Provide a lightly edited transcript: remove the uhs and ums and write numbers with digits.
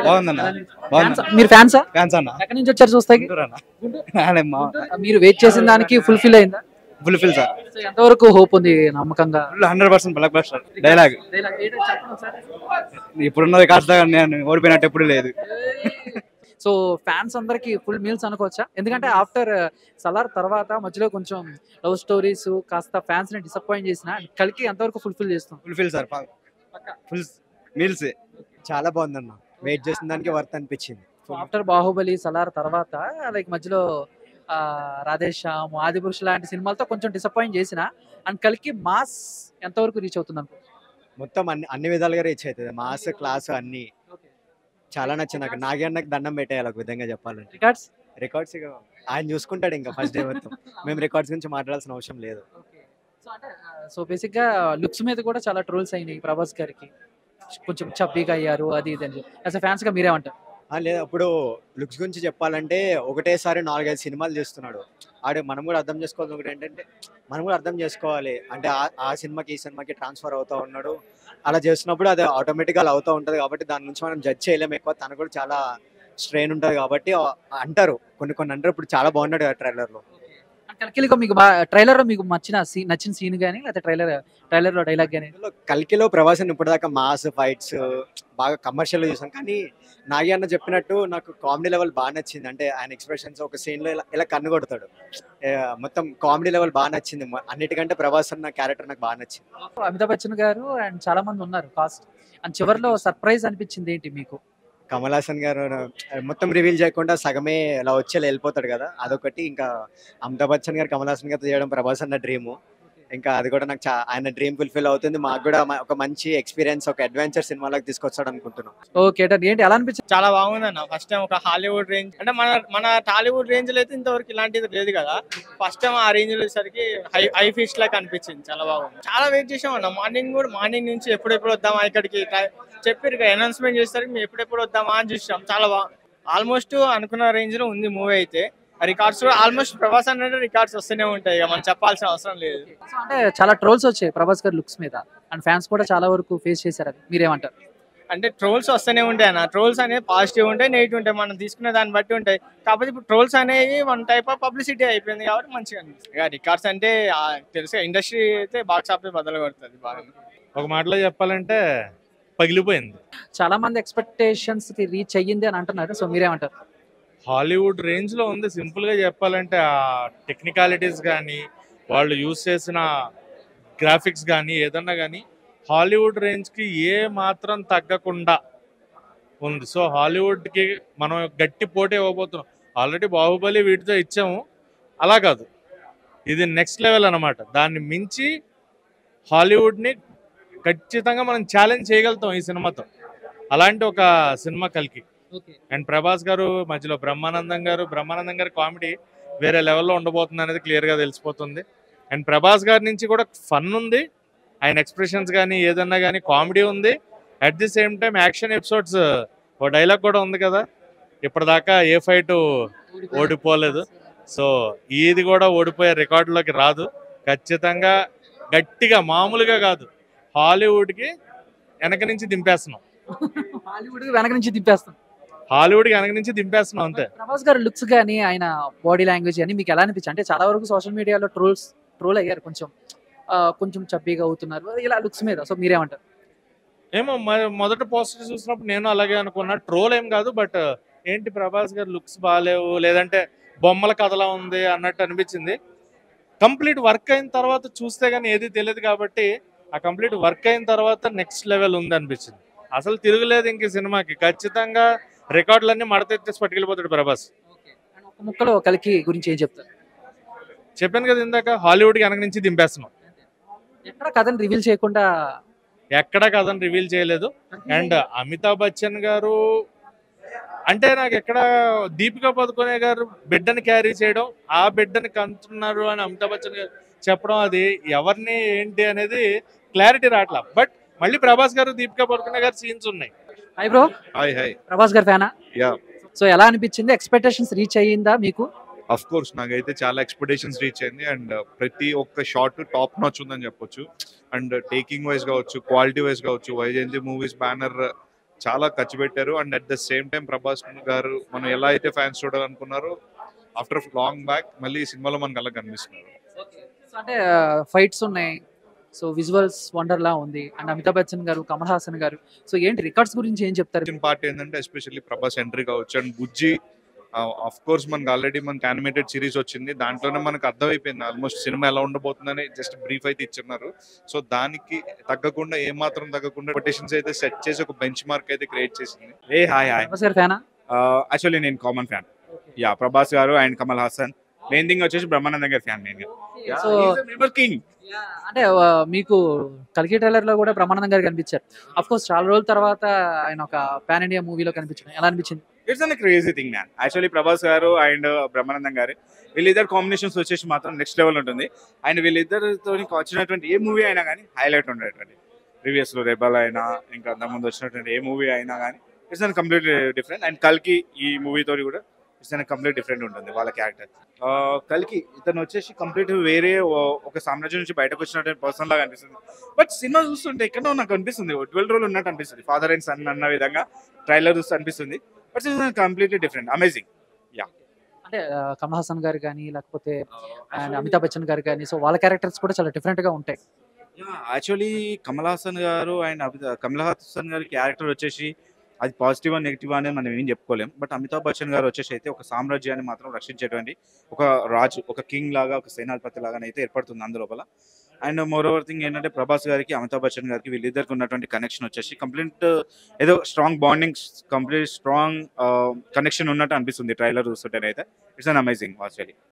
బాగుందన్న. మీరు ఫ్యాన్సా? ఫ్యాన్స్ అన్న. ఎక్కడి నుంచి వచ్చారు చూస్తాకి? మీరు వెయిట్ చేసిన దానికి ఫుల్ఫిల్ అయిందా? Fulfil sir. సో ఎంతవరకు హోప్ ఉంది నమ్మకంగా? 100% బ్లాక్ బస్టర్ డైలాగ్. ఇప్పుడున్న రికార్డ్స్ దగ్గర నేను ఓడిపోయినట్టు ఎప్పుడు లేదు. సో ఫ్యాన్స్ అందరికి ఫుల్ మీల్స్ అనుకోవచ్చా? ఎందుకంటే ఆఫ్టర్ సలార్ తర్వాత మధ్యలో కొంచెం లవ్ స్టోరీస్ కాస్త ఫ్యాన్స్ ని డిసప్పాయింట్ చేసిన కలికి ఎంతవరకు ఫుల్ఫిల్ చేస్తాం? Fulfil sir. Full meals. చాలా బాగుందన్న, వెయిట్ చేసిన దానికి వర్త్ అనిపించింది. ఆఫ్టర్ బాహుబలి సలార్ తర్వాత లైక్ మధ్యలో రాధేశ్యామ్ ఆదిపురుష్ లాంటి సినిమాలతో కొంచెం డిసప్పాయింట్ చేసిన అండ్ కలికి మాస్ ఎంతవరకు రీచ్ అవుతుంది అనుకో? మొత్తం అన్ని విధాలుగా రీచ్ అవుతుంది. మాస్ క్లాస్ అన్ని చాలా నచ్చింది నాకు. నాగేన్నకి దండం పెట్టేయాలి ఒక విధంగా చెప్పాలంటే. రికార్డ్స్ ఆయన చూసుకుంటాడు ఇంకా ఫస్ట్ డే మొత్తం. మేము రికార్డ్స్ గురించి మాట్లాడాల్సిన అవసరం లేదు. సో బేసిక్ గా లుక్స్ మీద కూడా చాలా ట్రోల్స్ అయినాయి ప్రభాస్ గారికి, కొంచెం చబ్బీగా అయ్యారు అది ఇది అని. యాజ్ ఫ్యాన్స్ గా మీరేమంటారు? లేదు, అప్పుడు లుక్స్ గురించి చెప్పాలంటే ఒకటేసారి 4-5 సినిమాలు చేస్తున్నాడు ఆడే. మనం కూడా అర్థం చేసుకోవాలి. ఒకటి ఏంటంటే మనం కూడా అర్థం చేసుకోవాలి అంటే ఆ సినిమాకి ఈ సినిమాకి ట్రాన్స్ఫర్ అవుతూ ఉన్నాడు. అలా చేస్తున్నప్పుడు అది ఆటోమేటిక్గా అలా అవుతూ ఉంటుంది కాబట్టి దాని నుంచి మనం జడ్జ్ చేయలేము ఎక్కువ. తను కూడా చాలా స్ట్రెయిన్ ఉంటుంది కాబట్టి అంటారు కొన్ని అంటారు. ఇప్పుడు చాలా బాగున్నాడు కదా ట్రైలర్లో. కల్కిలో మీకు ట్రైలర్ లో మీకు నచ్చిన సీన్ కానీ లేకపోతే ట్రైలర్ లో డైలాగ్ కానీ? కల్కిలో ప్రభాస్ ఇప్పటిదాకా మాస్ ఫైట్స్ బాగా కమర్షియల్ చూసాం, కానీ నాగి అన్న చెప్పినట్టు నాకు కామెడీ లెవెల్ బాగా నచ్చింది. అంటే ఆయన ఎక్స్ప్రెషన్స్ ఒక సీన్ లో ఇలా కన్ను కొడతాడు, మొత్తం కామెడీ లెవెల్ బాగా నచ్చింది. అన్నిటికంటే ప్రభాస్ అన్న క్యారెక్టర్ నాకు బాగా నచ్చింది. అమితాబ్ బచ్చన్ గారు అండ్ చాలా మంది ఉన్నారు కాస్ట్ అండ్ చివరిలో సర్ప్రైజ్ అనిపించింది ఏంటి మీకు? కమల్ హాసన్ గారు మొత్తం రివీల్ చేయకుండా సగమే ఇలా వచ్చేలా వెళ్ళిపోతాడు కదా, అదొకటి. ఇంకా అమితాబ్ బచ్చన్ గారు కమల్ హాసన్ గారితో చేయడం ప్రభాస్ అన్న డ్రీమ్. ఇంకా అది కూడా నాకు ఆయన డ్రీమ్ ఫుల్ఫిల్ అవుతుంది. మాకు కూడా ఒక మంచి ఎక్స్పీరియన్స్, ఒక అడ్వెంచర్ సినిమాలకు తీసుకొస్తాడు అనుకుంటున్నాం. ఓకే, ఏంటి ఎలా అనిపించింది? చాలా బాగుంది అన్న. ఫస్ట్ టైం ఒక హాలీవుడ్ రేంజ్ అంటే మన టాలీవుడ్ రేంజ్ లో అయితే ఇంతవరకు ఇలాంటిది లేదు కదా. ఫస్ట్ టైం ఆ రేంజ్ లో సరికి హై ఫీస్ట్ లాగా అనిపించింది. చాలా బాగుంది. చాలా వెయిట్ చేసాం అన్న. మార్నింగ్ నుంచి ఎప్పుడెప్పుడు వద్దామా ఇక్కడికి చెప్పారు, అనౌన్స్మెంట్ చేస్తారు మేము ఎప్పుడెప్పుడు వద్దామా అని చూసాం. చాలా బాగుంది. ఆల్మోస్ట్ అనుకున్న రేంజ్ లో ఉంది మూవీ అయితే. రికార్డ్స్ కూడా ఆల్మోస్ట్ ప్రభాస్ అంటే రికార్డ్స్ వస్తూనే ఉంటాయి, మనం చెప్పాల్సిన అవసరం లేదు. అంటే చాలా ట్రోల్స్ వచ్చాయి ప్రభాస్ గారి లుక్స్ మీద అండ్ ఫ్యాన్స్ కూడా చాలా వరకు ఫేస్ చేశారు, అది మీరేమంటారు? అంటే ట్రోల్స్ వస్తూనే ఉంటాయి అన్న. ట్రోల్స్ అనేవి పాజిటివ్ ఉంటాయి, నెగిటివ్ ఉంటాయి, మనం తీసుకునే దాన్ని బట్టి ఉంటాయి. కాకపోతే ఇప్పుడు ట్రోల్స్ అనేవి వన్ టైప్ ఆఫ్ పబ్లిసిటీ అయిపోయింది కాబట్టి మంచిగా అనిపిస్తుంది. ఇక రికార్డ్స్ అంటే తెలుసు, ఇండస్ట్రీ అయితే బాక్స్ ఆఫీస్ బదులు కొడుతుంది బాగా. ఒక మాటలో చెప్పాలంటే పగిలిపోయింది. చాలా మంది ఎక్స్పెక్టేషన్స్ కి రీచ్ అయ్యింది అని అంటున్నారు, సో మీరేమంటారు? హాలీవుడ్ రేంజ్ లో ఉంది. సింపుల్ గా చెప్పాలంటే ఆ టెక్నికాలిటీస్ కానీ వాళ్ళు యూజ్ చేసిన గ్రాఫిక్స్ కానీ ఏదన్నా కానీ హాలీవుడ్ రేంజ్ కి ఏ మాత్రం తగ్గకుండా ఉంది. సో హాలీవుడ్ కి మనం గట్టి పోటీ ఇవ్వబోతున్నాం. ఆల్రెడీ బాహుబలి వీటితో ఇచ్చాము, అలా కాదు, ఇది నెక్స్ట్ లెవెల్ అన్నమాట. దాన్ని మించి హాలీవుడ్ ని ఖచ్చితంగా మనం ఛాలెంజ్ చేయగలుగుతాం ఈ సినిమాతో. అలాంటి ఒక సినిమా కల్కి. అండ్ ప్రభాస్ గారు మధ్యలో బ్రహ్మానందం గారు కామెడీ వేరే లెవెల్లో ఉండబోతుంది అనేది క్లియర్ గా తెలిసిపోతుంది. అండ్ ప్రభాస్ గారి నుంచి కూడా ఫన్ ఉంది, ఆయన ఎక్స్ప్రెషన్స్ కానీ ఏదన్నా కానీ కామెడీ ఉంది. At the same time action episodes, ఓ డైలాగ్ కూడా ఉంది కదా, ఇప్పటిదాకా ఏ ఫైట్ ఓడిపోలేదు. సో ఇది కూడా ఓడిపోయే రికార్డులోకి రాదు. ఖచ్చితంగా గట్టిగా మామూలుగా కాదు, హాలీవుడ్కి వెనక నుంచి దింపేస్తున్నాం. హాలీవుడ్కి వెనక నుంచి దింపేస్తున్నాం అంతే. ప్రభాస్ గారు లుక్స్ కానీ ఆయన బాడీ లాంగ్వేజ్ అని మీకు ఎలా అనిపించింది? అంటే చాలా వరకు సోషల్ మీడియాలో ట్రోల్ అయ్యారు, కొంచెం చబ్బీగా అవుతున్నారు ఇలా లుక్స్ మీద, సో మీరేమంటారు? ఏమో మొదట పోస్టర్ చూసినప్పుడు నేను అలాగే అనుకున్నా. ట్రోల్ ఏం కాదు, బట్ ఏంటి ప్రభాస్ గారు లుక్స్ బాగాలేవు, లేదంటే బొమ్మల కథలా ఉంది అన్నట్టు అనిపించింది. కంప్లీట్ వర్క్ అయిన తర్వాత చూస్తే కానీ ఏది తెలియదు కాబట్టి ఆ కంప్లీట్ వర్క్ అయిన తర్వాత నెక్స్ట్ లెవెల్ ఉంది అనిపించింది. అసలు తిరుగులేదు ఇంక సినిమాకి. ఖచ్చితంగా రికార్డులన్నీ మడతెట్టేసి పట్టుకెళ్ళిపోతాడు ప్రభాస్. ఒక ముక్కలో కలికి గురించి ఏం చెప్తారు? చెప్పాను కదా ఇందాక, హాలీవుడ్కి వెనక నుంచి దింపేస్తున్నాం. ఎక్కడ కథను రివీల్ చేయకుండా, ఎక్కడ కథను రివీల్ చేయలేదు. అండ్ అమితాబ్ బచ్చన్ గారు అంటే నాకు ఎక్కడ దీపికా పదుకొనే గారు బిడ్డని క్యారీ చేయడం, ఆ బిడ్డని కంటున్నారు అని అమితాబ్ బచ్చన్ గారు చెప్పడం, అది ఎవరిని ఏంటి అనేది క్లారిటీ రావట్లా. బట్ మళ్ళీ ప్రభాస్ గారు దీపికా పదుకొనే గారు సీన్స్ ఉన్నాయి. Hi bro. హై. ప్రభాస్ గారు ఫ్యానా? యా. సో ఎలా అనిపించింది? ఎక్స్పెక్టేషన్స్ రీచ్ అయ్యిందా మీకు? అఫ్ కోర్స్ నాకైతే చాలా ఎక్స్పెక్టేషన్స్ రీచ్ అయింది. అండ్ ప్రతి ఒక్క షాట్ టాప్ నాచ్ ఉందని చెప్పొచ్చు. అండ్ టేకింగ్ వైజ్ కావచ్చు, క్వాలిటీ వైజ్ కావచ్చు, వైజయంతి మూవీస్ బ్యానర్ చాలా ఖర్చు పెట్టారు. And at the same time Prabhas గారు మనం ఎలా అయితే ఫ్యాన్స్ చూడాలనుకున్నారో ఆఫ్టర్ లాంగ్ బ్యాక్ మళ్ళీ ఈ సినిమాలో మనకు అలా కనిపిస్తున్నారు. సో అంటే ఫైట్స్ ఉన్నాయి, సో విజువల్స్ వండర్ లా ఉంది, అండ్ అమితాబ్ బచ్చన్ గారు, కమల్ హాసన్ గారు, సో ఏంటి రికార్డ్స్ గురించి ఏం చెప్తారు? పార్ట్ ఏంటంటే ఎస్పెషల్లీ ప్రభాస్ ఎంట్రీ కావచ్చు అండ్ బుజ్జి ఆఫ్ కోర్స్ మనకు ఆల్రెడీ మనకి యానిమేటెడ్ సిరీస్ వచ్చింది, దాంట్లోనే మనకు అర్థమైపోయింది ఆల్మోస్ట్ సినిమా ఎలా ఉండబోతుందని జస్ట్ బ్రీఫ్ అయితే ఇచ్చున్నారు. సో దానికి తగ్గకుండా ఏమాత్రం తగ్గకుండా కొటేషన్స్ అయితే సెట్ చేసి ఒక బెంచ్ మార్క్ అయితే క్రియేట్ చేసింది. హాయ్ ప్రభాస్ గారు ఫ్యానా? యాక్చువల్లీ నేను కామన్ ఫ్యాన్. ప్రభాస్ గారు and Kamal Haasan. Main thing వచ్చేసి బ్రహ్మానందం గారి ఫ్యాన్ నేను. So king. అంటే మీకు కల్కి ట్రైలర్ లో కూడా బ్రహ్మానందం గారు కనిపించారు. అఫ్ కోర్స్ చాలా రోజుల తర్వాత ఆయన ఒక పాన్ ఇండియా మూవీలో కనిపించారు. ఎలా అనిపించింది? It's an crazy thing man. Actually Prabhas గారు అండ్ బ్రహ్మానందం గారు వీళ్ళిద్దరు కాంబినేషన్స్ వచ్చేసి మాత్రం నెక్స్ట్ లెవెల్ ఉంటుంది. అండ్ వీళ్ళిద్దరితో వచ్చినటువంటి ఏ మూవీ అయినా కానీ హైలైట్ ఉండేటువంటి, ప్రీవియస్ లో రెబల్ అయినా ఇంకా అంతకుముందు వచ్చినటువంటి ఏ మూవీ అయినా కానీ it's an complete different. And కల్కి ఈ మూవీతో కూడా ఇట్స్ అన్ కంప్లీట్ డిఫరెంట్ ఉంటుంది వాళ్ళ క్యారెక్టర్. కల్కి ఇతను వచ్చేసి కంప్లీట్ వేరే ఒక సామ్రాజ్యం నుంచి బయటకు వచ్చినటువంటి పర్సన్ లాగా అనిపిస్తుంది. బట్ సినిమా చూస్తుంటే ఎక్కడో నాకు అనిపిస్తుంది డ్వెల్ రోల్ ఉన్నట్టు అనిపిస్తుంది, ఫాదర్ అండ్ సన్ అన్న విధంగా ట్రైలర్ చూస్తే అనిపిస్తుంది. But it's completely different, amazing. అంటే కమల్ హాసన్ గారు కానీ లేకపోతే అండ్ అమితాబ్ బచ్చన్ గారు కానీ, సో వాళ్ళ క్యారెక్టర్స్ కూడా చాలా డిఫరెంట్ గా ఉంటాయి. యాక్చువల్లీ కమల్ హాసన్ గారు అండ్ కమల్ హాసన్ గారి క్యారెక్టర్ వచ్చేసి అది పాజిటివ్ అని నెగిటివ్ అనేది మనం ఏం చెప్పుకోలేం. బట్ అమితాబ్ బచ్చన్ గారు వచ్చేసి అయితే ఒక సామ్రాజ్యాన్ని మాత్రం రక్షించేటువంటి ఒక రాజు, ఒక కింగ్ లాగా, ఒక సేనాధిపతి లాగా అయితే ఏర్పడుతుంది అందులోపల. అండ్ మోర్ ఓవర్ థింగ్ ఏంటంటే ప్రభాస్ గారికి అమితాబ్ బచ్చన్ గారికి వీళ్ళిద్దరికి ఉన్నటువంటి కనెక్షన్ వచ్చేసి కంప్లీట్ ఏదో strong bonding, complete strong connection ఉన్నట్టు అనిపిస్తుంది ట్రైలర్ చూస్తుంటేనైతే. It's an amazing actually.